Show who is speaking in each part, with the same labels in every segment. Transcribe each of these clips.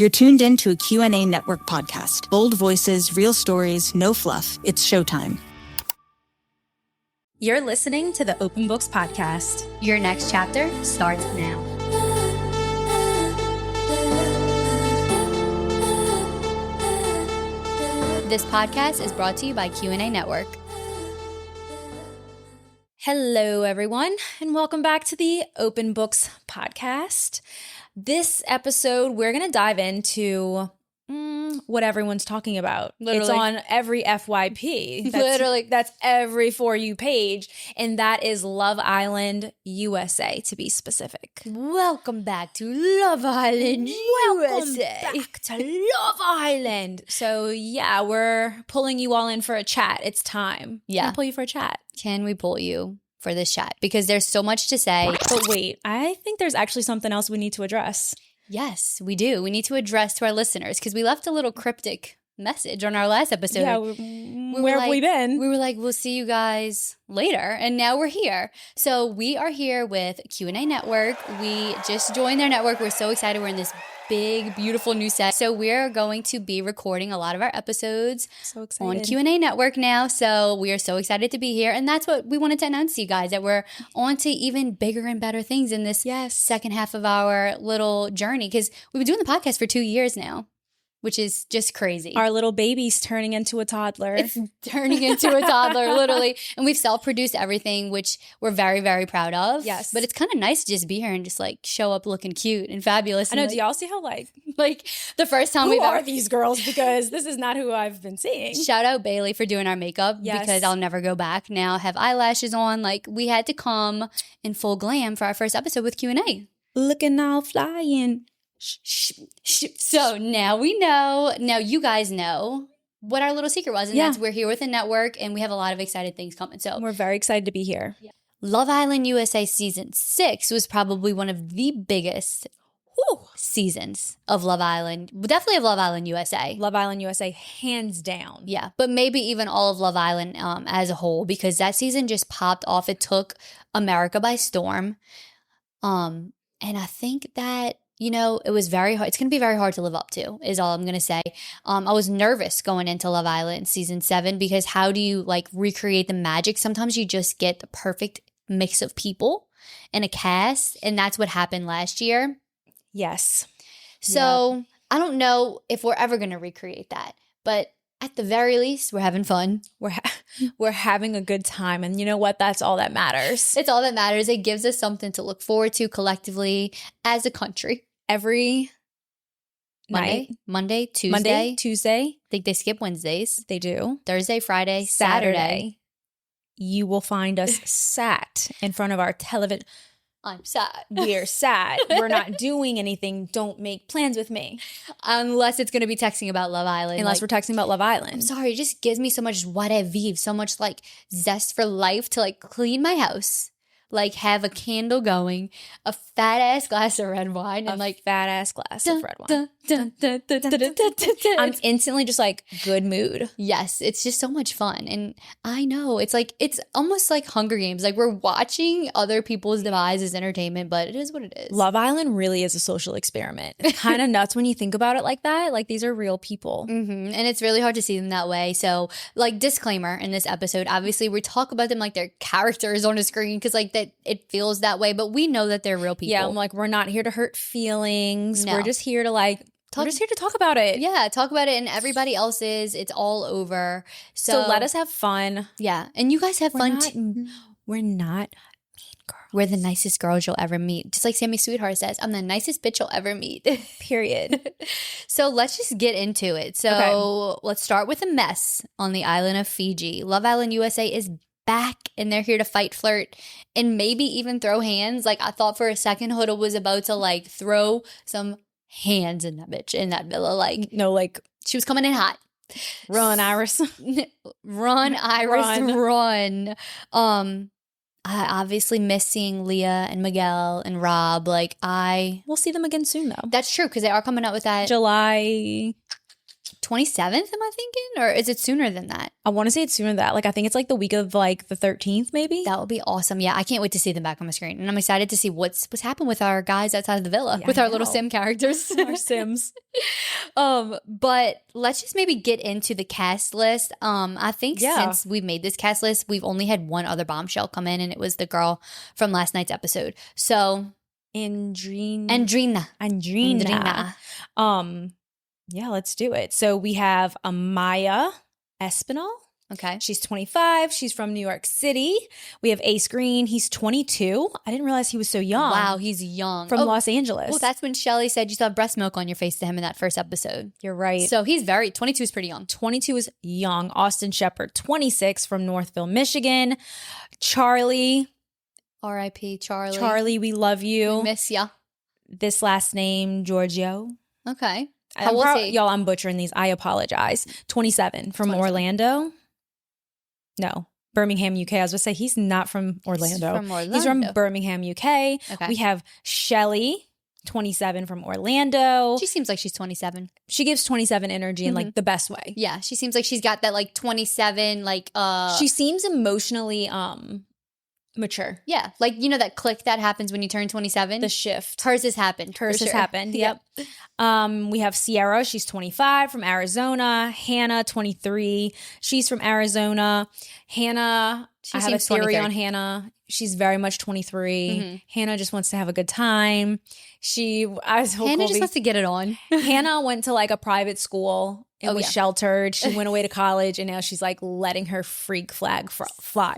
Speaker 1: You're tuned into a QNA Network podcast. Bold voices, real stories, no fluff. It's showtime.
Speaker 2: You're listening to the Open Books podcast.
Speaker 3: Your next chapter starts now. This podcast is brought to you by QNA Network.
Speaker 2: Hello, everyone, and welcome back to the Open Books podcast. This episode, we're going to dive into what everyone's talking about. Literally. It's on every FYP. That's every For You page, and that is Love Island USA, to be specific.
Speaker 3: Welcome back to Love Island USA.
Speaker 2: Welcome back to Love Island. So, yeah, we're pulling you all in for a chat. It's time.
Speaker 3: Yeah.
Speaker 2: Can I pull you for a chat?
Speaker 3: Can we pull you for this chat? Because there's so much to say.
Speaker 2: But wait, I think there's actually something else we need to address.
Speaker 3: Yes, we do. We need to address to our listeners because we left a little cryptic message on our last episode.
Speaker 2: Yeah, where have we been?
Speaker 3: We were like, we'll see you guys later. And now we're here. So we are here with QNA Network. We just joined their network. We're so excited. We're in this big, beautiful new set. So we're going to be recording a lot of our episodes on QNA Network now. So we are so excited to be here. And that's what we wanted to announce to you guys, that we're on to even bigger and better things in this second half of our little journey. Because we've been doing the podcast for 2 years now, which is just crazy.
Speaker 2: Our little baby's turning into a toddler.
Speaker 3: It's turning into a toddler, literally. And we've self-produced everything, which we're very, very proud of.
Speaker 2: Yes.
Speaker 3: But it's kind of nice to just be here and just like show up looking cute and fabulous.
Speaker 2: I know.
Speaker 3: And,
Speaker 2: do y'all see how like
Speaker 3: the first time
Speaker 2: who are these girls? Because this is not who I've been seeing.
Speaker 3: Shout out Bailey for doing our makeup because I'll never go back now. Have eyelashes on. Like we had to come in full glam for our first episode with Q&A.
Speaker 2: Looking all flying.
Speaker 3: So now we know, now you guys know what our little secret was. And that's we're here with the network and we have a lot of excited things coming. So
Speaker 2: we're very excited to be here.
Speaker 3: Yeah. Love Island USA Season 6 was probably one of the biggest seasons of Love Island. Definitely of Love Island USA.
Speaker 2: Love Island USA, hands down.
Speaker 3: Yeah, but maybe even all of Love Island as a whole, because that season just popped off. It took America by storm. And I think that it was very hard. It's going to be very hard to live up to, is all I'm going to say. I was nervous going into Love Island season 7 because how do you recreate the magic? Sometimes you just get the perfect mix of people and a cast, and that's what happened last year.
Speaker 2: Yes.
Speaker 3: So I don't know if we're ever going to recreate that, but at the very least, we're having fun.
Speaker 2: We're having a good time. And you know what? That's all that matters.
Speaker 3: It's all that matters. It gives us something to look forward to collectively as a country.
Speaker 2: Every
Speaker 3: Monday, Tuesday.
Speaker 2: I
Speaker 3: think they skip Wednesdays.
Speaker 2: They do.
Speaker 3: Thursday, Friday, Saturday.
Speaker 2: You will find us sat in front of our television.
Speaker 3: I'm sad.
Speaker 2: We're sad. We're not doing anything. Don't make plans with me.
Speaker 3: Unless it's going to be texting about Love Island.
Speaker 2: Unless we're texting about Love Island.
Speaker 3: I'm sorry. It just gives me so much joie de vivre, so much zest for life to clean my house. Have a candle going, a fat ass glass of red wine, and
Speaker 2: fat ass glass of red wine. I'm instantly just good mood.
Speaker 3: Yes, it's just so much fun. And I know it's almost like Hunger Games. We're watching other people's devices entertainment, but it is what it is.
Speaker 2: Love Island really is a social experiment. It's kind of nuts when you think about it like that. These are real people.
Speaker 3: Mm-hmm. And it's really hard to see them that way. So disclaimer in this episode, obviously we talk about them like they're characters on a screen because that it feels that way, but we know that they're real people.
Speaker 2: Yeah, I'm we're not here to hurt feelings.
Speaker 3: No.
Speaker 2: We're just here to we're just here to talk about it.
Speaker 3: Yeah, talk about it, and everybody else is. It's all over.
Speaker 2: So let us have fun.
Speaker 3: Yeah, and you guys have fun too.
Speaker 2: We're not mean girls.
Speaker 3: We're the nicest girls you'll ever meet. Just like Sammy Sweetheart says, I'm the nicest bitch you'll ever meet.
Speaker 2: Period.
Speaker 3: So let's just get into it. So let's start with a mess on the island of Fiji. Love Island USA is back and they're here to fight, flirt, and maybe even throw hands. I thought for a second Huda was about to throw some hands in that bitch, in that villa. She was coming in hot.
Speaker 2: Run, Iris.
Speaker 3: Run, Iris, run. I obviously miss seeing Leah and Miguel and Rob.
Speaker 2: We'll see them again soon though.
Speaker 3: That's true, because they are coming out with that
Speaker 2: July
Speaker 3: 27th, am I thinking? Or is it sooner than that?
Speaker 2: I want to say it's sooner than that. Like, I think it's like the week of like the 13th, maybe.
Speaker 3: That would be awesome. Yeah, I can't wait to see them back on my screen. And I'm excited to see what's happened with our guys outside of the villa,
Speaker 2: Yeah,
Speaker 3: with
Speaker 2: I
Speaker 3: our little
Speaker 2: know.
Speaker 3: sim characters.
Speaker 2: Our Sims.
Speaker 3: But let's just maybe get into the cast list. I think since we made this cast list, we've only had one other bombshell come in, and it was the girl from last night's episode. So Andrina.
Speaker 2: Yeah, let's do it. So we have Amaya Espinal.
Speaker 3: Okay.
Speaker 2: She's 25. She's from New York City. We have Ace Green. He's 22. I didn't realize he was so young.
Speaker 3: Wow, he's young.
Speaker 2: From Los Angeles.
Speaker 3: Well, that's when Shelly said you saw breast milk on your face to him in that first episode.
Speaker 2: You're right.
Speaker 3: So he's 22 is pretty young.
Speaker 2: 22 is young. Austin Shepard, 26, from Northville, Michigan. Charlie.
Speaker 3: R.I.P. Charlie.
Speaker 2: Charlie, we love you.
Speaker 3: We miss ya.
Speaker 2: This last name, Giorgio.
Speaker 3: Okay. How old is he?
Speaker 2: Y'all, I'm butchering these. I apologize. 27, from
Speaker 3: 27.
Speaker 2: Orlando. No, Birmingham, UK. I was going to say, he's not from Orlando. He's from Birmingham, UK.
Speaker 3: Okay.
Speaker 2: We have Shelly, 27, from Orlando.
Speaker 3: She seems like she's 27.
Speaker 2: She gives 27 energy in like the best way.
Speaker 3: Yeah, she seems like she's got that like 27 like
Speaker 2: She seems emotionally mature.
Speaker 3: yeah, like you know that click that happens when you turn 27?
Speaker 2: The shift.
Speaker 3: Hers has happened.
Speaker 2: Hers
Speaker 3: for
Speaker 2: has
Speaker 3: sure.
Speaker 2: happened. Yep. We have Sierra. She's 25, from Arizona. Hannah, 23. She's from Arizona. Hannah, I have a
Speaker 3: seems
Speaker 2: theory
Speaker 3: 23.
Speaker 2: on Hannah. She's very much 23.
Speaker 3: Mm-hmm.
Speaker 2: Hannah just wants to have a good time.
Speaker 3: Hannah just wants to get it on.
Speaker 2: Hannah went to like a private school and was
Speaker 3: yeah.
Speaker 2: sheltered. She went away to college, and now she's like letting her freak flag fly.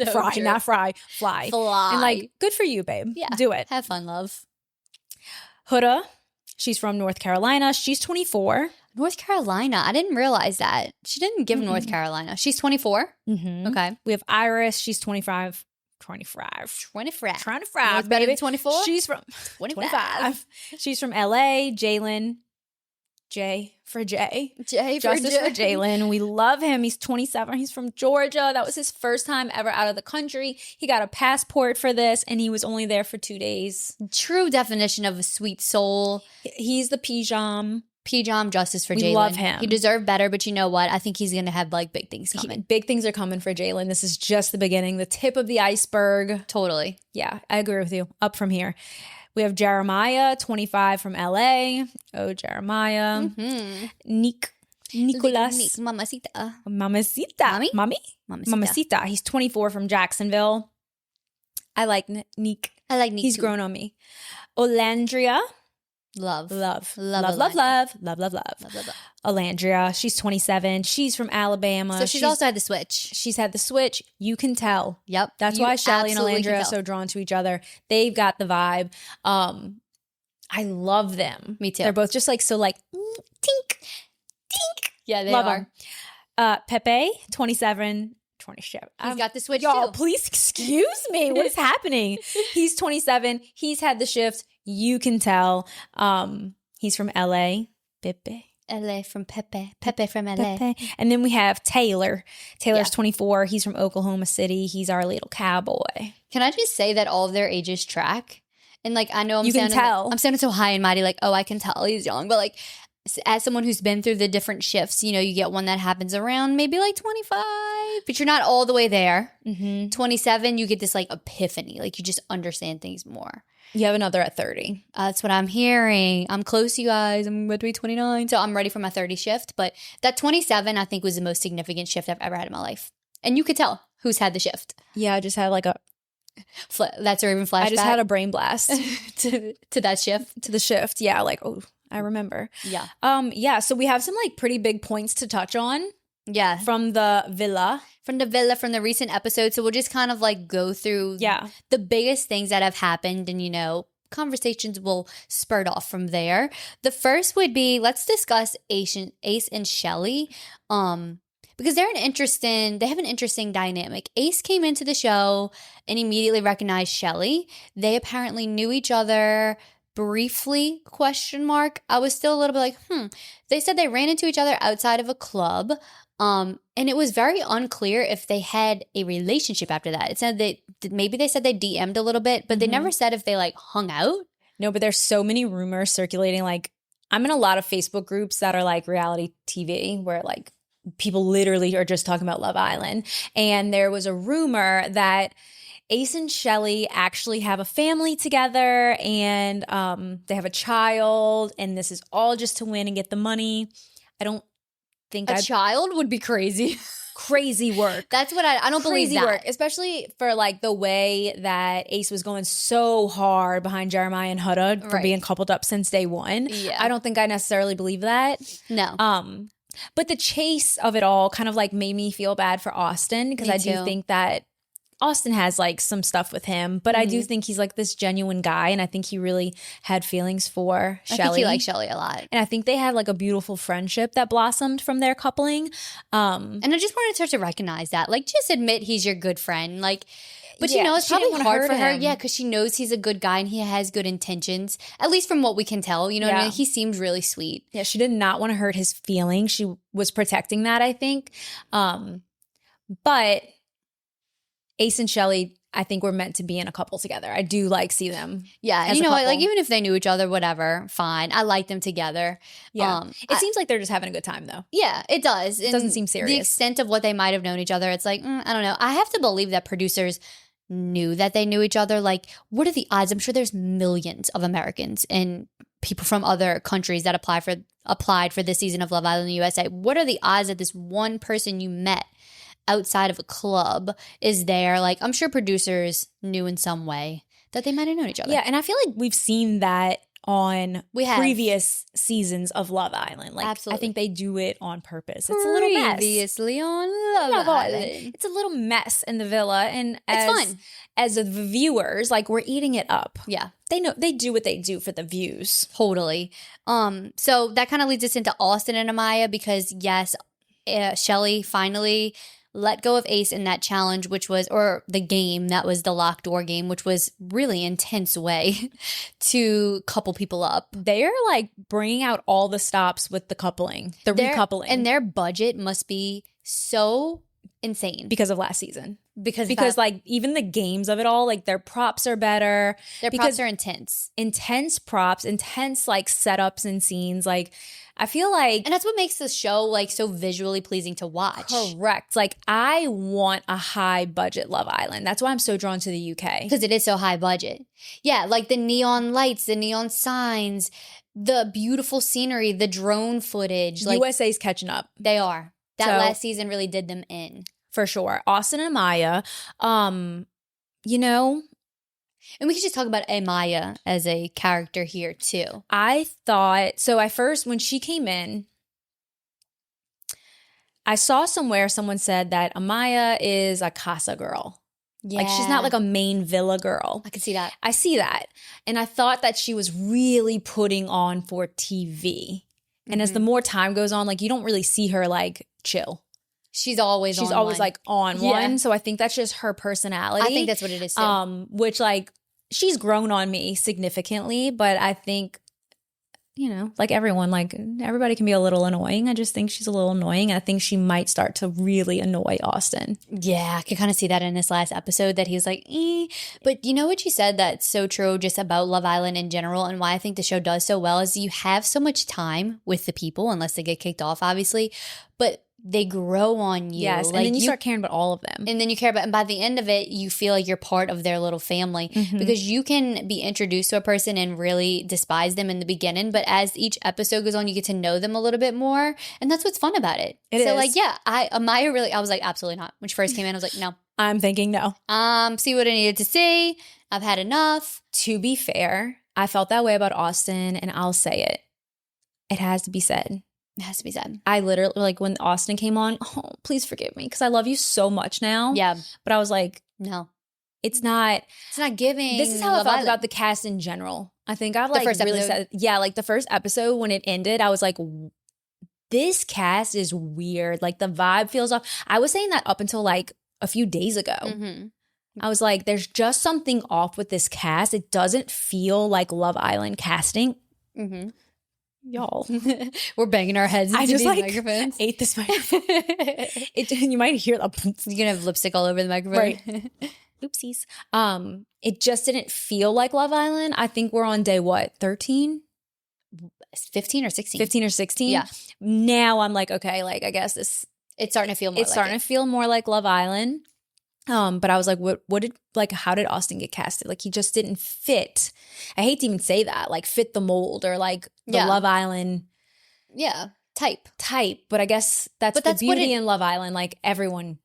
Speaker 3: So
Speaker 2: Fly.
Speaker 3: true.
Speaker 2: Fly.
Speaker 3: Fly.
Speaker 2: And like, good for you, babe.
Speaker 3: Yeah.
Speaker 2: Do it.
Speaker 3: Have fun, love.
Speaker 2: Huda, she's from North Carolina. She's 24.
Speaker 3: North Carolina. I didn't realize that. She didn't give North Carolina. She's 24.
Speaker 2: Mm-hmm.
Speaker 3: Okay.
Speaker 2: We have Iris. She's 25. 25.
Speaker 3: 25.
Speaker 2: Better
Speaker 3: Better
Speaker 2: than
Speaker 3: than 24?
Speaker 2: She's from
Speaker 3: 25.
Speaker 2: She's from LA. Jalen. J for J. Justice for
Speaker 3: Jay.
Speaker 2: Jalen. We love him. He's 27. He's from Georgia. That was his first time ever out of the country. He got a passport for this, and he was only there for 2 days.
Speaker 3: True definition of a sweet soul.
Speaker 2: He's the Pijam.
Speaker 3: Justice for
Speaker 2: We
Speaker 3: Jalen.
Speaker 2: love him.
Speaker 3: He deserved better, but you know what? I think he's going to have like big things coming.
Speaker 2: Big things are coming for Jalen. This is just the beginning, the tip of the iceberg.
Speaker 3: Totally.
Speaker 2: Yeah, I agree with you. Up from here. We have Jeremiah, 25, from LA. Oh, Jeremiah.
Speaker 3: Mm-hmm.
Speaker 2: Nicolas.
Speaker 3: Mamacita.
Speaker 2: Mamacita.
Speaker 3: Mommy?
Speaker 2: Mamacita. He's 24, from Jacksonville. I like Nick.
Speaker 3: I like Nick.
Speaker 2: He's
Speaker 3: too.
Speaker 2: grown on me. Olandria.
Speaker 3: Love.
Speaker 2: Love.
Speaker 3: Love.
Speaker 2: Olandria. She's 27. She's from Alabama.
Speaker 3: So she's also had the switch.
Speaker 2: She's had the switch. You can tell.
Speaker 3: Yep.
Speaker 2: That's
Speaker 3: You
Speaker 2: why Shelly and
Speaker 3: absolutely
Speaker 2: Alandria
Speaker 3: can
Speaker 2: are
Speaker 3: tell.
Speaker 2: so drawn to each other. They've got the vibe. I love them.
Speaker 3: Me too.
Speaker 2: They're both just like so like tink.
Speaker 3: Yeah, they
Speaker 2: Love
Speaker 3: are.
Speaker 2: them. Pepe, 27. 27.
Speaker 3: He's got the switch
Speaker 2: Y'all,
Speaker 3: too.
Speaker 2: please excuse me. What is happening? He's 27. He's had the shift. You can tell. He's from LA. Pepe.
Speaker 3: LA from Pepe. Pepe from LA.
Speaker 2: Pepe. And then we have Taylor. Taylor's
Speaker 3: Yeah.
Speaker 2: 24. He's from Oklahoma City. He's our little cowboy.
Speaker 3: Can I just say that all of their ages track? And like, I know
Speaker 2: You can tell.
Speaker 3: I'm sounding so high and mighty, like, oh, I can tell he's young. But like, as someone who's been through the different shifts, you know, you get one that happens around maybe like 25, but you're not all the way there.
Speaker 2: Mm-hmm.
Speaker 3: 27, you get this like epiphany. Like you just understand things more.
Speaker 2: You have another at 30.
Speaker 3: That's what I'm hearing. I'm close, you guys. I'm about to be 29. So I'm ready for my 30 shift. But that 27, I think, was the most significant shift I've ever had in my life. And you could tell who's had the shift.
Speaker 2: Yeah, I just had like a
Speaker 3: That's or even flashback.
Speaker 2: I just had a brain blast
Speaker 3: to that shift.
Speaker 2: to the shift. Yeah, like, oh, I remember.
Speaker 3: Yeah.
Speaker 2: Yeah, so we have some like pretty big points to touch on
Speaker 3: Yeah.
Speaker 2: from the villa.
Speaker 3: From the recent episode. So we'll just kind of like go through the biggest things that have happened and, you know, conversations will spurt off from there. The first would be, let's discuss Ace and Shelly. Because they have an interesting dynamic. Ace came into the show and immediately recognized Shelly. They apparently knew each other briefly, ? I was still a little bit like, They said they ran into each other outside of a club. And it was very unclear if they had a relationship after that. It said maybe they said they DM'd a little bit, but they never said if they like hung out.
Speaker 2: No, but there's so many rumors circulating like I'm in a lot of Facebook groups that are like reality TV where like people literally are just talking about Love Island. And there was a rumor that Ace and Shelley actually have a family together and they have a child, and this is all just to win and get the money. I don't think
Speaker 3: A child would be crazy.
Speaker 2: Crazy work.
Speaker 3: That's what I don't believe
Speaker 2: Crazy
Speaker 3: that.
Speaker 2: work, especially for like the way that Ace was going so hard behind Jeremiah and Huda for being coupled up since day one.
Speaker 3: Yeah.
Speaker 2: I don't think I necessarily believe that.
Speaker 3: No.
Speaker 2: But the chase of it all kind of like made me feel bad for Austin, because I do think that Austin has like some stuff with him, but I do think he's like this genuine guy, and I think he really had feelings for Shelley.
Speaker 3: I think he likes Shelley a lot.
Speaker 2: And I think they had like a beautiful friendship that blossomed from their coupling.
Speaker 3: And I just wanted her to recognize that. Like, just admit he's your good friend. Like, but
Speaker 2: Yeah,
Speaker 3: you know, it's
Speaker 2: she didn't
Speaker 3: probably
Speaker 2: wanna
Speaker 3: hard for
Speaker 2: hurt
Speaker 3: her.
Speaker 2: him.
Speaker 3: Yeah, because she knows he's a good guy and he has good intentions. At least from what we can tell. You know what I
Speaker 2: Yeah.
Speaker 3: mean? He seems really sweet.
Speaker 2: Yeah, she did not want to hurt his feelings. She was protecting that, I think. But Ace and Shelley, I think, were meant to be in a couple together. I do like see them.
Speaker 3: Yeah, and
Speaker 2: as
Speaker 3: you
Speaker 2: a
Speaker 3: know what?
Speaker 2: couple.
Speaker 3: Like, even if they knew each other, whatever, fine. I like them together.
Speaker 2: Yeah. It seems like they're just having a good time, though.
Speaker 3: Yeah, it does. It
Speaker 2: doesn't seem serious.
Speaker 3: The extent of what they might have known each other, it's like, I don't know. I have to believe that producers knew that they knew each other. Like, what are the odds? I'm sure there's millions of Americans and people from other countries that applied for this season of Love Island USA. What are the odds that this one person you met outside of a club is there? Like, I'm sure producers knew in some way that they might have known each other.
Speaker 2: Yeah, and I feel like we've seen that on
Speaker 3: We have.
Speaker 2: previous seasons of Love Island. Like,
Speaker 3: Absolutely.
Speaker 2: I think they do it on purpose. It's a little mess.
Speaker 3: Previously on Love Island.
Speaker 2: It's a little mess in the villa, and
Speaker 3: It's fun.
Speaker 2: as the viewers, like, we're eating it up.
Speaker 3: Yeah.
Speaker 2: They know they do what they do for the views.
Speaker 3: Totally. So that kind of leads us into Austin and Amaya, because yes, Shelley finally let go of Ace in that challenge, or the game that was the locked door game, which was really intense way to couple people up.
Speaker 2: They're like bringing out all the stops with the coupling, the recoupling,
Speaker 3: And their budget must be so insane
Speaker 2: because of last season.
Speaker 3: because
Speaker 2: Like, even the games of it all, like, their props are better.
Speaker 3: their props are intense.
Speaker 2: Intense props, intense like setups and scenes. Like, I feel like
Speaker 3: And that's what makes the show like so visually pleasing to watch.
Speaker 2: correct. Like, I want a high budget Love Island. That's why I'm so drawn to the UK.
Speaker 3: Because it is so high budget. Yeah, like the neon lights, the neon signs, the beautiful scenery, the drone footage. Like,
Speaker 2: USA's catching up
Speaker 3: they are. That
Speaker 2: So-
Speaker 3: last season really did them in.
Speaker 2: for sure. Austin and Amaya, you know,
Speaker 3: And we could just talk about Amaya as a character here too.
Speaker 2: I thought so. I first, when she came in, I saw somewhere someone said that Amaya is a casa girl.
Speaker 3: Yeah.
Speaker 2: Like, she's not like a main villa girl.
Speaker 3: I could see that.
Speaker 2: I see that. And I thought that she was really putting on for TV. And as the more time goes on, like, you don't really see her like chill.
Speaker 3: She's always
Speaker 2: She's
Speaker 3: on
Speaker 2: always
Speaker 3: one.
Speaker 2: like on
Speaker 3: Yeah.
Speaker 2: one. So I think that's just her personality.
Speaker 3: I think that's what it is too.
Speaker 2: Which, like, she's grown on me significantly, but I think, you know, like everyone, like, everybody can be a little annoying. I just think she's a little annoying. I think she might start to really annoy Austin.
Speaker 3: Yeah, I could kind of see that in this last episode that he was like, eh. But you know what you said that's so true just about Love Island in general, and why I think the show does so well is you have so much time with the people, unless they get kicked off, obviously, but they grow on you.
Speaker 2: Yes,
Speaker 3: Like,
Speaker 2: and then you start caring about all of them.
Speaker 3: and then you care about, and by the end of it, you feel like you're part of their little family, because you can be introduced to a person and really despise them in the beginning, but as each episode goes on, you get to know them a little bit more, and that's what's fun about it.
Speaker 2: It
Speaker 3: so
Speaker 2: is.
Speaker 3: like, yeah, Amaya really, I was like, absolutely not. When she first came in, I was like, no.
Speaker 2: I'm thinking no.
Speaker 3: See what I needed to see. I've had enough.
Speaker 2: To be fair, I felt that way about Austin, and I'll say it. It has to be said.
Speaker 3: It has to be said.
Speaker 2: I literally, like, when Austin came on, oh, please forgive me, because I love you so much now.
Speaker 3: Yeah.
Speaker 2: But I was like,
Speaker 3: No.
Speaker 2: it's not.
Speaker 3: It's not giving.
Speaker 2: This is how I
Speaker 3: Love
Speaker 2: felt
Speaker 3: Island.
Speaker 2: about the cast in general. I think I've like
Speaker 3: first
Speaker 2: really
Speaker 3: episode?
Speaker 2: said, yeah, like the first episode when it ended, I was like, this cast is weird. Like, the vibe feels off. I was saying that up until like a few days ago.
Speaker 3: Mhm.
Speaker 2: I was like, there's just something off with this cast. It doesn't feel like Love Island casting.
Speaker 3: Mhm.
Speaker 2: Y'all.
Speaker 3: We're banging our heads into
Speaker 2: I just
Speaker 3: these
Speaker 2: like
Speaker 3: microphones.
Speaker 2: ate this microphone. You might hear the
Speaker 3: You're gonna have lipstick all over the microphone.
Speaker 2: Right. Oopsies. It just didn't feel like Love Island. I think we're on day what, 13?
Speaker 3: 15 or 16.
Speaker 2: 15 or 16.
Speaker 3: Yeah.
Speaker 2: Now I'm like, okay, like I guess this
Speaker 3: It's starting to feel more
Speaker 2: it's starting to feel more like Love Island. But I was like, how did Austin get casted? Like he just didn't fit. I hate to even say that, like fit the mold or like the Love Island type. But I guess that's the beauty in Love Island. Like everyone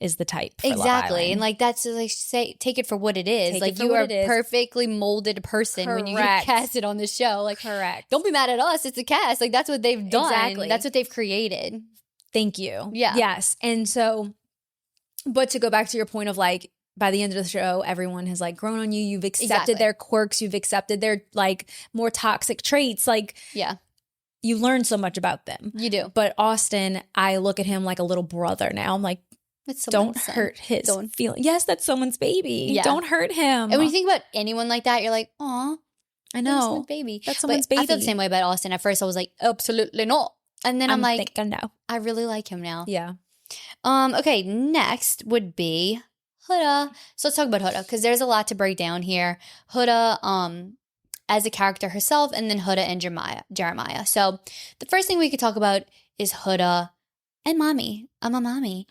Speaker 2: is the type for Love Island.
Speaker 3: And like that's like take it for what it is. Like you are a perfectly molded person when you get casted on the show. Like don't be mad at us. It's a cast. Like that's what they've done.
Speaker 2: Exactly.
Speaker 3: That's what they've created.
Speaker 2: Thank you.
Speaker 3: Yeah.
Speaker 2: Yes. And so, but to go back to your point of like, by the end of the show, everyone has like grown on you. You've accepted their quirks. You've accepted their like more toxic traits. Like, you learn so much about them.
Speaker 3: You do.
Speaker 2: But Austin, I look at him like a little brother now. I'm like, don't hurt his feelings. Yes, that's someone's baby. Yeah. Don't hurt him.
Speaker 3: And when you think about anyone like that, you're like, aw,
Speaker 2: I know.
Speaker 3: That's baby.
Speaker 2: That's someone's baby.
Speaker 3: I feel the same way about Austin. At first I was like, absolutely not. And then I'm like,
Speaker 2: no.
Speaker 3: I really like him now.
Speaker 2: Yeah.
Speaker 3: Okay, next would be Huda. So let's talk about Huda because there's a lot to break down here. Huda, as a character herself, and then Huda and Jeremiah. So the first thing we could talk about is Huda and mommy. I'm a mommy.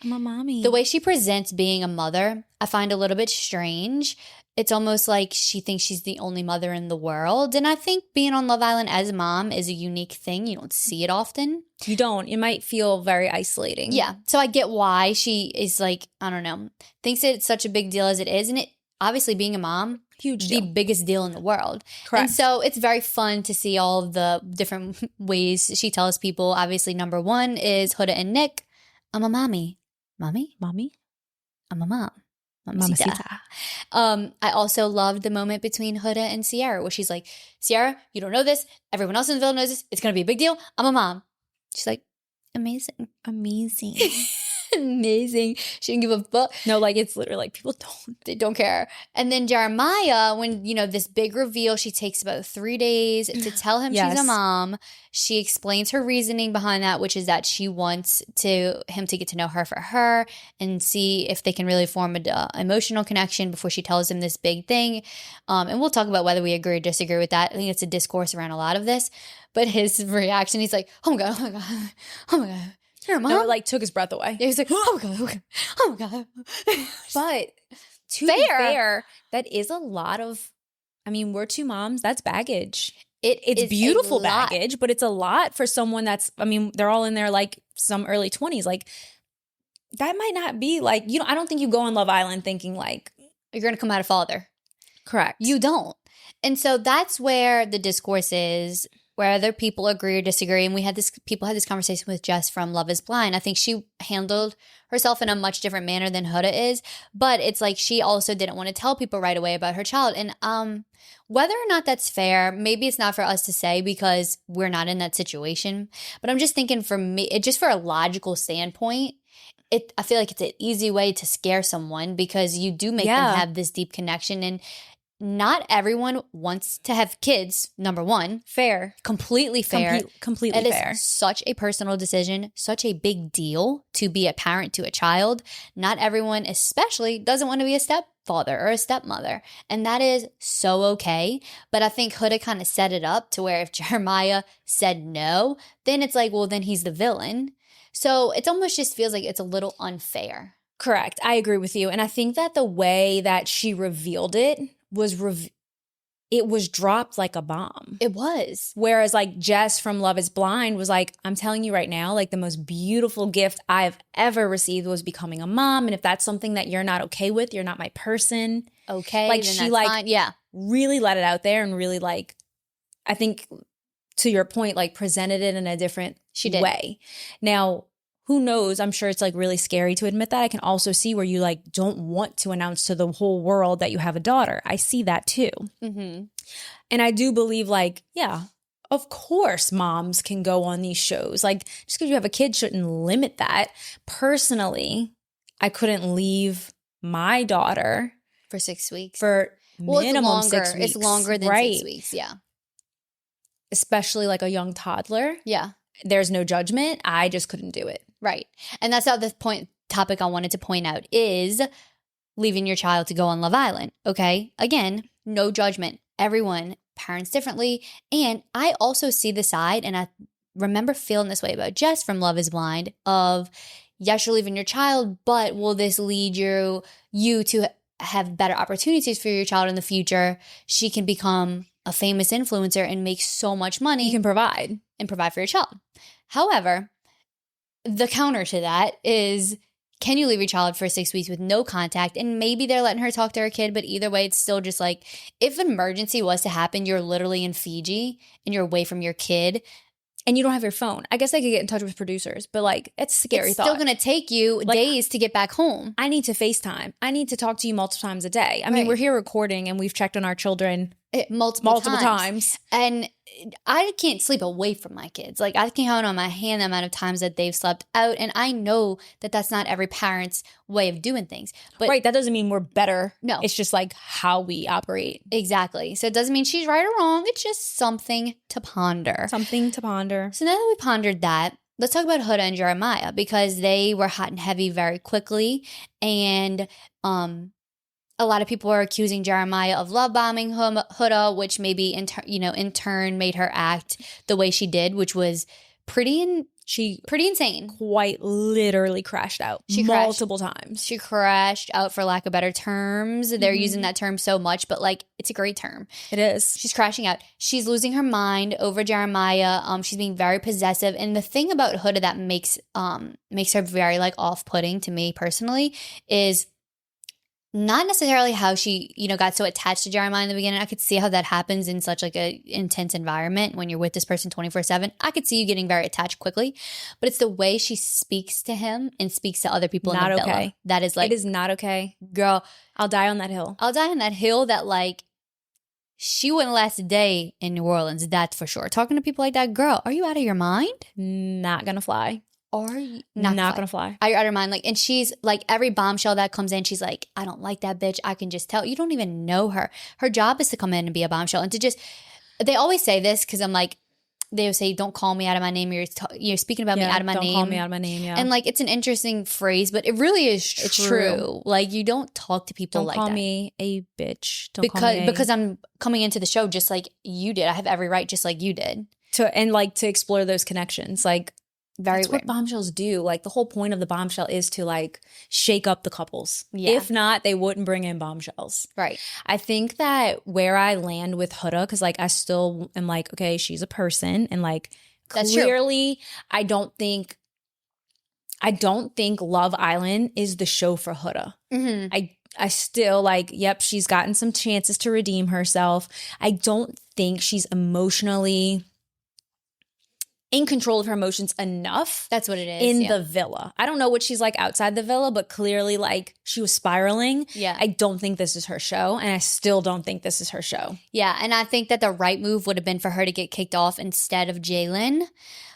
Speaker 3: The way she presents being a mother, I find a little bit strange. It's almost like she thinks she's the only mother in the world. And I think being on Love Island as a mom is a unique thing. You don't see it often.
Speaker 2: You don't. It might feel very isolating.
Speaker 3: Yeah. So I get why she is like, I don't know, thinks it's such a big deal as it is. And it obviously being a mom,
Speaker 2: huge deal.
Speaker 3: The biggest deal in the world.
Speaker 2: Correct.
Speaker 3: And so it's very fun to see all of the different ways she tells people. Obviously, number one is Huda and Nick. I'm a mommy. Mommy? I'm a mom. Mamacita. I also loved the moment between Huda and Sierra where she's like, Sierra, you don't know this. Everyone else in the villa knows this. It's going to be a big deal. I'm a mom. She's like, amazing. Amazing. She didn't give a fuck.
Speaker 2: No, like it's literally like people
Speaker 3: don't care. And then Jeremiah, when this big reveal, she takes about 3 days to tell him she's a mom. She explains her reasoning behind that, which is that she wants him to get to know her for her and see if they can really form an emotional connection before she tells him this big thing. And we'll talk about whether we agree or disagree with that. I think it's a discourse around a lot of this. But his reaction, he's like, oh my God, oh my God, oh my God. Your mom?
Speaker 2: No, it like took his breath away.
Speaker 3: Yeah, he's like, oh my God, oh my God.
Speaker 2: But to be fair, that is a lot of, I mean, we're two moms. That's baggage. It's beautiful baggage, but it's a lot for someone that's, I mean, they're all in their like some early 20s. Like that might not be like, I don't think you go on Love Island thinking like,
Speaker 3: you're going to come out a father.
Speaker 2: Correct.
Speaker 3: You don't. And so that's where the discourse is, whether people agree or disagree. And people had this conversation with Jess from Love is Blind. I think she handled herself in a much different manner than Huda is. But it's like she also didn't want to tell people right away about her child. And whether or not that's fair, maybe it's not for us to say because we're not in that situation. But I'm just thinking for me, just for a logical standpoint, I feel like it's an easy way to scare someone because you do make them have this deep connection. And not everyone wants to have kids, number one.
Speaker 2: Fair.
Speaker 3: Completely fair.
Speaker 2: Completely fair.
Speaker 3: It is such a personal decision, such a big deal to be a parent to a child. Not everyone, especially, doesn't want to be a stepfather or a stepmother. And that is so okay. But I think Huda kind of set it up to where if Jeremiah said no, then it's like, well, then he's the villain. So it almost just feels like it's a little unfair.
Speaker 2: Correct. I agree with you. And I think that the way that she revealed it it was dropped like a bomb.
Speaker 3: It was.
Speaker 2: Whereas like Jess from Love is Blind was like, I'm telling you right now, like the most beautiful gift I've ever received was becoming a mom. And if that's something that you're not okay with, you're not my person.
Speaker 3: Okay.
Speaker 2: Like she like fine. Really let it out there and really like, I think to your point, like presented it in a different way. Now, who knows? I'm sure it's like really scary to admit that. I can also see where you like don't want to announce to the whole world that you have a daughter. I see that too. Mm-hmm. And I do believe like, yeah, of course moms can go on these shows. Like just because you have a kid shouldn't limit that. Personally, I couldn't leave my daughter
Speaker 3: for 6 weeks.
Speaker 2: For minimum 6 weeks.
Speaker 3: It's longer than 6 weeks. Yeah.
Speaker 2: Especially like a young toddler.
Speaker 3: Yeah.
Speaker 2: There's no judgment. I just couldn't do it.
Speaker 3: Right. And that's how the topic I wanted to point out is leaving your child to go on Love Island. Okay. Again, no judgment. Everyone parents differently. And I also see the side, and I remember feeling this way about Jess from Love is Blind of, yes, you're leaving your child, but will this lead you to have better opportunities for your child in the future? She can become a famous influencer and make so much money.
Speaker 2: You can provide.
Speaker 3: And provide for your child. However, the counter to that is, can you leave your child for 6 weeks with no contact? And maybe they're letting her talk to her kid, but either way, it's still just like, if an emergency was to happen, you're literally in Fiji and you're away from your kid.
Speaker 2: And you don't have your phone. I guess I could get in touch with producers, but like, it's a scary thought.
Speaker 3: It's still going to take you days to get back home.
Speaker 2: I need to FaceTime. I need to talk to you multiple times a day. I mean, we're here recording and we've checked on our children multiple times.
Speaker 3: And I can't sleep away from my kids. Like, I can count on my hand the amount of times that they've slept out. And I know that that's not every parent's way of doing things. But
Speaker 2: right, that doesn't mean we're better.
Speaker 3: No.
Speaker 2: It's just like how we operate.
Speaker 3: Exactly. So it doesn't mean she's right or wrong. It's just something to ponder.
Speaker 2: Something to ponder.
Speaker 3: So now that we pondered that, let's talk about Huda and Jeremiah, because they were hot and heavy very quickly. And a lot of people are accusing Jeremiah of love bombing Huda, which maybe in turn made her act the way she did, which was pretty insane.
Speaker 2: Quite literally crashed out. She multiple times.
Speaker 3: She crashed out, for lack of better terms. They're using that term so much, but like, it's a great term.
Speaker 2: It is.
Speaker 3: She's crashing out. She's losing her mind over Jeremiah. She's being very possessive. And the thing about Huda that makes her very like off-putting to me personally is not necessarily how she, got so attached to Jeremiah in the beginning. I could see how that happens in such like a intense environment when you're with this person 24/7. I could see you getting very attached quickly, but it's the way she speaks to him and speaks to other people in the villa. That is like,
Speaker 2: it is not okay.
Speaker 3: Girl,
Speaker 2: I'll die on that hill.
Speaker 3: I'll die on that hill that like, she wouldn't last a day in New Orleans, that's for sure. Talking to people like that, girl, are you out of your mind?
Speaker 2: Not gonna fly.
Speaker 3: Are you
Speaker 2: not gonna fly?
Speaker 3: Are you out of your mind? Like, and she's like, every bombshell that comes in, she's like, I don't like that bitch. I can just tell. You don't even know her. Her job is to come in and be a bombshell and to just. They always say this because I'm like, they say, "Don't call me out of my name." You're speaking about me out of my name.
Speaker 2: Don't call me out of my name. Yeah,
Speaker 3: and like, it's an interesting phrase, but it really is true. It's true. Like, you don't talk to people like that.
Speaker 2: Don't call me a bitch.
Speaker 3: Because I'm coming into the show just like you did. I have every right, just like you did,
Speaker 2: to explore those connections. Like.
Speaker 3: That's
Speaker 2: what bombshells do. Like, the whole point of the bombshell is to like shake up the couples.
Speaker 3: Yeah.
Speaker 2: If not, they wouldn't bring in bombshells.
Speaker 3: Right.
Speaker 2: I think that where I land with Huda, because like I still am like, okay, she's a person, and like
Speaker 3: that's
Speaker 2: clearly, true. I don't think Love Island is the show for Huda.
Speaker 3: Mm-hmm.
Speaker 2: I still like, yep, she's gotten some chances to redeem herself. I don't think she's emotionally in control of her emotions enough.
Speaker 3: That's what it is.
Speaker 2: In the villa. I don't know what she's like outside the villa, but clearly like she was spiraling.
Speaker 3: Yeah.
Speaker 2: I don't think this is her show, and I still don't think this is her show.
Speaker 3: Yeah, and I think that the right move would have been for her to get kicked off instead of Jalen.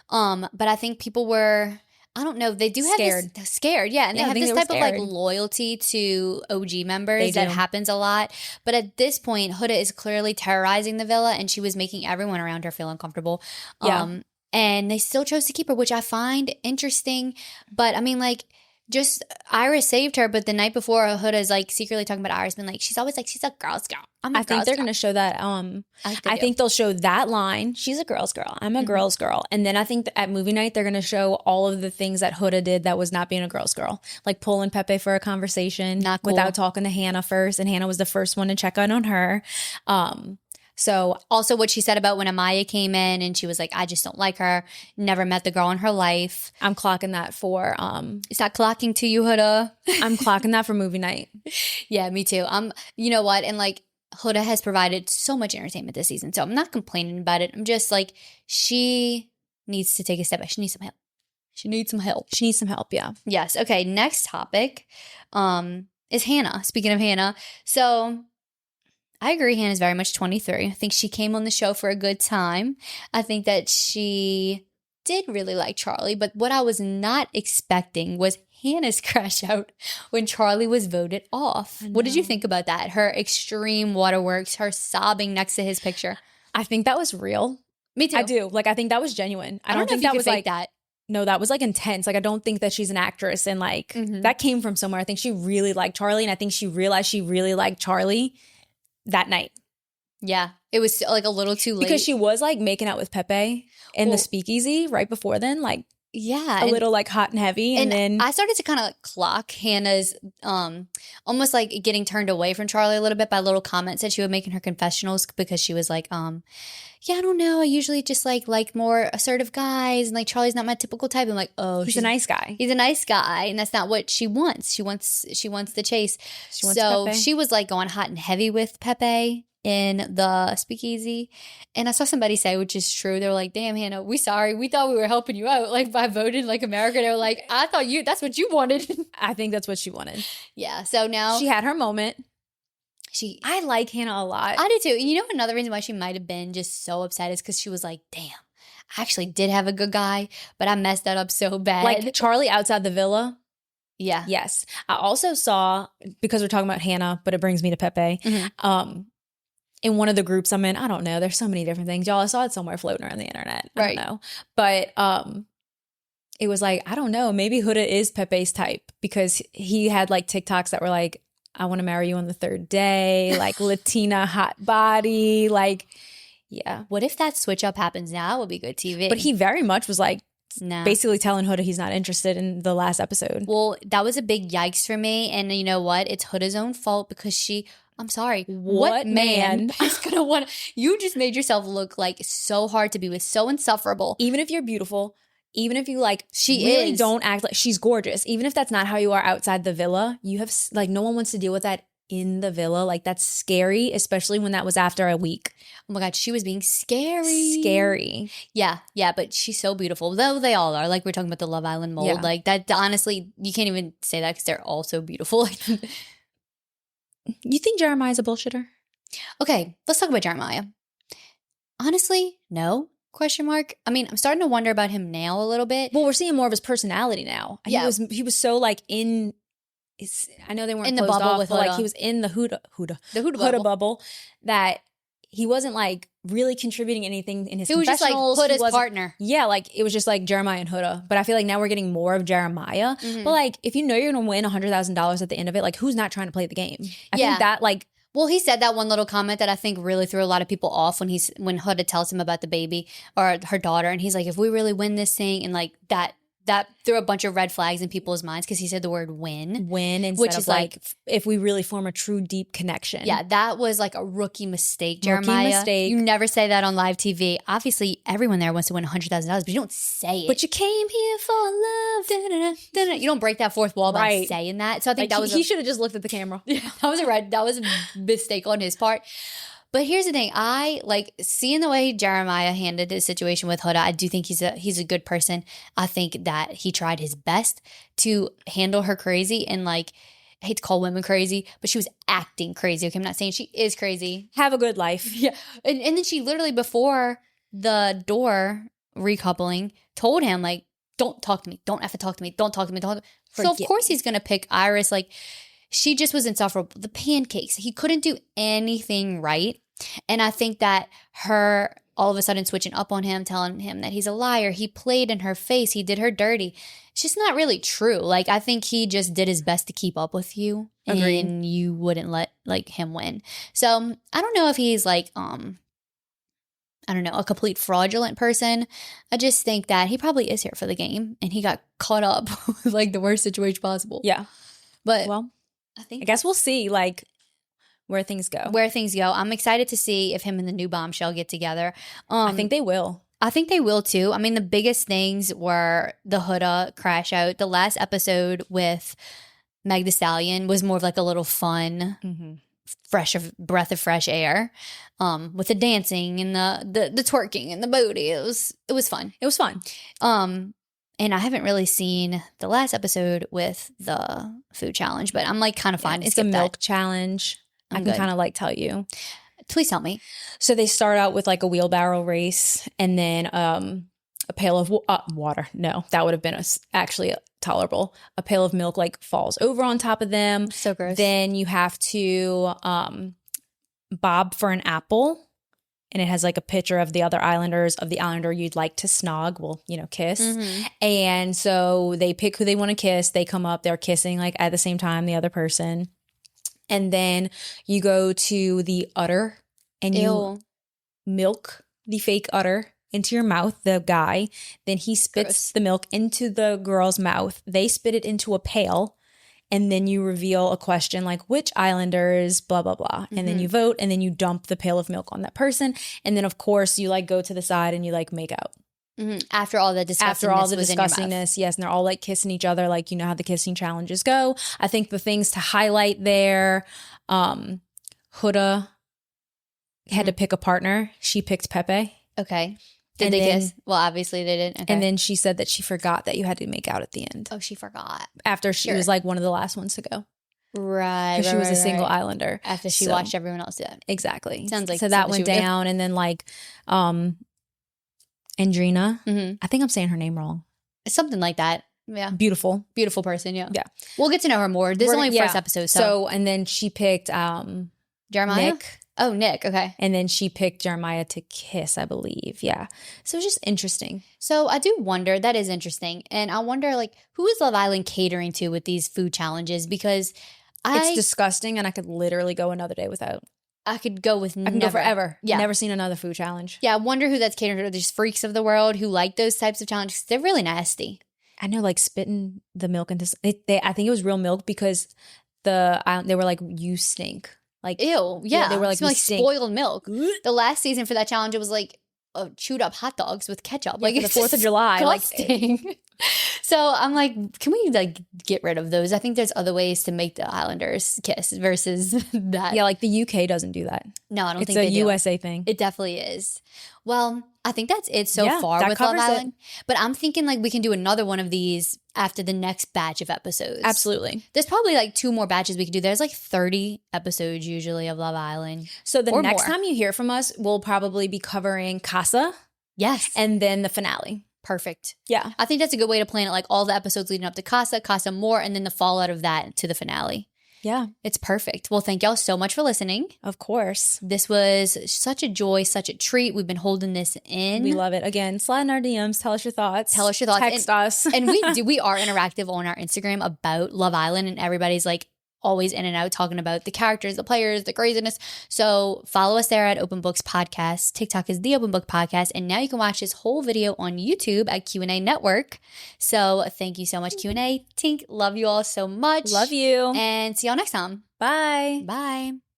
Speaker 3: But I think people were, I don't know, they do have scared. Yeah, and they have this type of like loyalty to OG members that happens a lot. But at this point, Huda is clearly terrorizing the villa, and she was making everyone around her feel uncomfortable.
Speaker 2: Yeah.
Speaker 3: And they still chose to keep her, which I find interesting. But I mean, like, just Iris saved her. But the night before, Huda is like secretly talking about Iris, being like, she's always like, she's a girl's girl.
Speaker 2: I think they're going to show that. I think they'll show that line. She's a girl's girl. I'm a girl's girl. And then I think that at movie night, they're going to show all of the things that Huda did that was not being a girl's girl. Like pulling Pepe for a conversation.
Speaker 3: Not cool.
Speaker 2: Without talking to Hannah first. And Hannah was the first one to check in on her. So
Speaker 3: also what she said about when Amaya came in and she was like, I just don't like her. Never met the girl in her life.
Speaker 2: I'm clocking that for
Speaker 3: is that clocking to you, Huda?
Speaker 2: I'm clocking that for movie night.
Speaker 3: Yeah, me too. You know what? And like Huda has provided so much entertainment this season. So I'm not complaining about it. I'm just like, she needs to take a step back. She needs some help.
Speaker 2: She needs some help, yeah.
Speaker 3: Yes. Okay, next topic is Hannah. Speaking of Hannah, so I agree Hannah's very much 23. I think she came on the show for a good time. I think that she did really like Charlie, but what I was not expecting was Hannah's crash out when Charlie was voted off. What did you think about that? Her extreme waterworks, her sobbing next to his picture.
Speaker 2: I think that was real.
Speaker 3: Me too.
Speaker 2: I do. Like, I think that was genuine. I don't think that was like that. No, that was like intense. Like, I don't think that she's an actress, and like that came from somewhere. I think she really liked Charlie, and I think she realized she really liked Charlie that night.
Speaker 3: Yeah. It was like a little too late.
Speaker 2: Because she was like making out with Pepe in the speakeasy right before then, like
Speaker 3: yeah,
Speaker 2: a little like hot and heavy. And then
Speaker 3: I started to kind of clock Hannah's almost like getting turned away from Charlie a little bit by little comments that she would make in her confessionals, because she was like, yeah, I don't know. I usually just like more assertive guys, and like Charlie's not my typical type. I'm like, oh,
Speaker 2: he's a nice guy.
Speaker 3: He's a nice guy, and that's not what she wants. She wants the chase.
Speaker 2: She wants
Speaker 3: so
Speaker 2: Pepe.
Speaker 3: She was like going hot and heavy with Pepe in the speakeasy. And I saw somebody say, which is true, they were like, damn, Hannah, we sorry. We thought we were helping you out, like by voting like America. They were like, I thought that's what you wanted.
Speaker 2: I think that's what she wanted.
Speaker 3: Yeah. So now
Speaker 2: she had her moment. I like Hannah a lot.
Speaker 3: I do too. You know, another reason why she might have been just so upset is because she was like, damn, I actually did have a good guy, but I messed that up so bad.
Speaker 2: Like Charlie outside the villa.
Speaker 3: Yeah.
Speaker 2: Yes. I also saw, because we're talking about Hannah, but it brings me to Pepe. In one of the groups I'm in, I don't know. There's so many different things. Y'all, I saw it somewhere floating around the internet. I don't know. But it was like, I don't know. Maybe Huda is Pepe's type, because he had like TikToks that were like, I want to marry you on the third day, like Latina hot body. Like, yeah.
Speaker 3: What if that switch up happens now? It would be good TV.
Speaker 2: But he very much was like, basically telling Huda he's not interested in the last episode.
Speaker 3: Well, that was a big yikes for me. And you know what? It's Huda's own fault, because I'm sorry. What man is going to want you just made yourself look like so hard to be with, so insufferable.
Speaker 2: Even if you're beautiful, even if you like, really don't act like she's gorgeous. Even if that's not how you are outside the villa, you have like, no one wants to deal with that in the villa. Like, that's scary, especially when that was after a week.
Speaker 3: Oh my God, she was being scary. Yeah, but she's so beautiful. Though they all are. Like, we're talking about the Love Island mold. Yeah. Like, that, honestly, you can't even say that because they're all so beautiful.
Speaker 2: You think Jeremiah's a bullshitter?
Speaker 3: Okay, let's talk about Jeremiah. Honestly, no. Question mark. I mean, I'm starting to wonder about him now a little bit.
Speaker 2: Well, we're seeing more of his personality now.
Speaker 3: Yeah.
Speaker 2: He was so like in. I know they weren't in the bubble with Huda. Like he was in the Huda bubble that he wasn't like really contributing anything in his confessionals.
Speaker 3: He was just like Huda's partner.
Speaker 2: Yeah, like it was just like Jeremiah and Huda. But I feel like now we're getting more of Jeremiah. Mm-hmm. But like, if you know you're going to win $100,000 at the end of it, like who's not trying to play the game? I think that like.
Speaker 3: Well, he said that one little comment that I think really threw a lot of people off when Huda tells him about the baby or her daughter, and he's like, if we really win this thing, and like that threw a bunch of red flags in people's minds because he said the word win instead
Speaker 2: which is
Speaker 3: of like
Speaker 2: if we really form a true deep connection.
Speaker 3: Yeah, that was like a rookie mistake, Jeremiah. You never say that on live TV. Obviously, everyone there wants to win $100,000, but you don't say it.
Speaker 2: But you came here for love.
Speaker 3: Da-da-da, da-da. You don't break that fourth wall by saying that. So I think
Speaker 2: like
Speaker 3: that was
Speaker 2: he should have just looked at the camera.
Speaker 3: Yeah, that was a mistake on his part. But here's the thing. I like seeing the way Jeremiah handled the situation with Huda. I do think he's a good person. I think that he tried his best to handle her crazy, and like, I hate to call women crazy, but she was acting crazy. Okay, I'm not saying she is crazy.
Speaker 2: Have a good life.
Speaker 3: Yeah. And then she literally, before the door recoupling, told him like, don't talk to me. Don't ever talk to me. Don't talk to me. So of course he's going to pick Iris. Like, she just was insufferable. The pancakes. He couldn't do anything right. And I think that her all of a sudden switching up on him, telling him that he's a liar, he played in her face, he did her dirty. It's just not really true. Like, I think he just did his best to keep up with you.
Speaker 2: Agreed.
Speaker 3: And you wouldn't let like him win. So I don't know if he's like, I don't know, a complete fraudulent person. I just think that he probably is here for the game, and he got caught up with like the worst situation possible.
Speaker 2: Yeah.
Speaker 3: But
Speaker 2: well, I guess we'll see like where things go.
Speaker 3: I'm excited to see if him and the new bombshell get together.
Speaker 2: I think they will.
Speaker 3: I think they will too. I mean, the biggest things were the Huda crash out. The last episode with Meg Thee Stallion was more of like a little fun, breath of fresh air, with the dancing and the twerking and the booty. It was fun.
Speaker 2: It was fun.
Speaker 3: And I haven't really seen the last episode with the food challenge, but I'm like kind of fine.
Speaker 2: It's a milk challenge. I can kind of like tell you.
Speaker 3: Please tell me.
Speaker 2: So they start out with like a wheelbarrow race, and then a pail of water. No, that would have been actually tolerable. A pail of milk like falls over on top of them.
Speaker 3: So gross.
Speaker 2: Then you have to bob for an apple, and it has like a picture of the other islanders, of the islander you'd like to snog, well, kiss. Mm-hmm. And so they pick who they want to kiss. They come up, they're kissing like at the same time the other person. And then you go to the udder and you milk the fake udder into your mouth, the guy. Then he spits the milk into the girl's mouth. They spit it into a pail. And then you reveal a question like, which islanders, blah, blah, blah. And then you vote, and then you dump the pail of milk on that person. And then, of course, you like go to the side and you like make out.
Speaker 3: After all the disgustingness.
Speaker 2: Yes. And they're all like kissing each other, like, you know how the kissing challenges go. I think the things to highlight there, Huda had to pick a partner. She picked Pepe.
Speaker 3: Okay. Did they kiss? Well, obviously they didn't. Okay.
Speaker 2: And then she said that she forgot that you had to make out at the end.
Speaker 3: Oh, she forgot.
Speaker 2: After she was like one of the last ones to go.
Speaker 3: Right.
Speaker 2: Because she was a single islander.
Speaker 3: After she watched everyone else do it.
Speaker 2: Exactly.
Speaker 3: Sounds like
Speaker 2: so that went down. And then like Andrina. I think I'm saying her name wrong.
Speaker 3: Something like that. Yeah.
Speaker 2: Beautiful
Speaker 3: person. Yeah.
Speaker 2: Yeah.
Speaker 3: We'll get to know her more. This is only first episode.
Speaker 2: So, and then she picked
Speaker 3: Jeremiah?
Speaker 2: Nick.
Speaker 3: Oh, Nick. Okay.
Speaker 2: And then she picked Jeremiah to kiss, I believe. Yeah. So it's just interesting.
Speaker 3: So I do wonder, that is interesting. And I wonder, like, who is Love Island catering to with these food challenges? Because
Speaker 2: it's disgusting, and I could literally go another day without.
Speaker 3: I could go with
Speaker 2: I can go forever. Yeah. Never seen another food challenge.
Speaker 3: Yeah. I wonder who that's catering to. There's freaks of the world who like those types of challenges. They're really nasty.
Speaker 2: I know, like spitting the milk into. I think it was real milk because they were like, you stink. Like,
Speaker 3: ew, yeah.
Speaker 2: They were like,
Speaker 3: spoiled milk. The last season for that challenge, it was like chewed up hot dogs with ketchup. Like,
Speaker 2: for the 4th of July.
Speaker 3: Like, so I'm like, can we like get rid of those? I think there's other ways to make the Islanders kiss versus that.
Speaker 2: Yeah, like the UK doesn't do that.
Speaker 3: No, I don't think
Speaker 2: it's
Speaker 3: they do.
Speaker 2: It's a USA thing.
Speaker 3: It definitely is. Well, I think that's it so far with Love Island. But I'm thinking like we can do another one of these after the next batch of episodes.
Speaker 2: Absolutely.
Speaker 3: There's probably like 2 more batches we could do. There's like 30 episodes usually of Love Island.
Speaker 2: So the next time you hear from us, we'll probably be covering Casa.
Speaker 3: Yes.
Speaker 2: And then the finale.
Speaker 3: Perfect.
Speaker 2: Yeah.
Speaker 3: I think that's a good way to plan it. Like all the episodes leading up to Casa more, and then the fallout of that to the finale.
Speaker 2: Yeah.
Speaker 3: It's perfect. Well, thank y'all so much for listening.
Speaker 2: Of course.
Speaker 3: This was such a joy, such a treat. We've been holding this in.
Speaker 2: We love it. Again, slide in our DMs. Tell us your thoughts. Text us.
Speaker 3: And we are interactive on our Instagram about Love Island, and everybody's like always in and out talking about the characters, the players, the craziness. So follow us there at Open Books Podcast. TikTok is the Open Book Podcast. And now you can watch this whole video on YouTube at QNA Network. So thank you so much, QNA. Tink, love you all so much.
Speaker 2: Love you.
Speaker 3: And see y'all next time.
Speaker 2: Bye.
Speaker 3: Bye.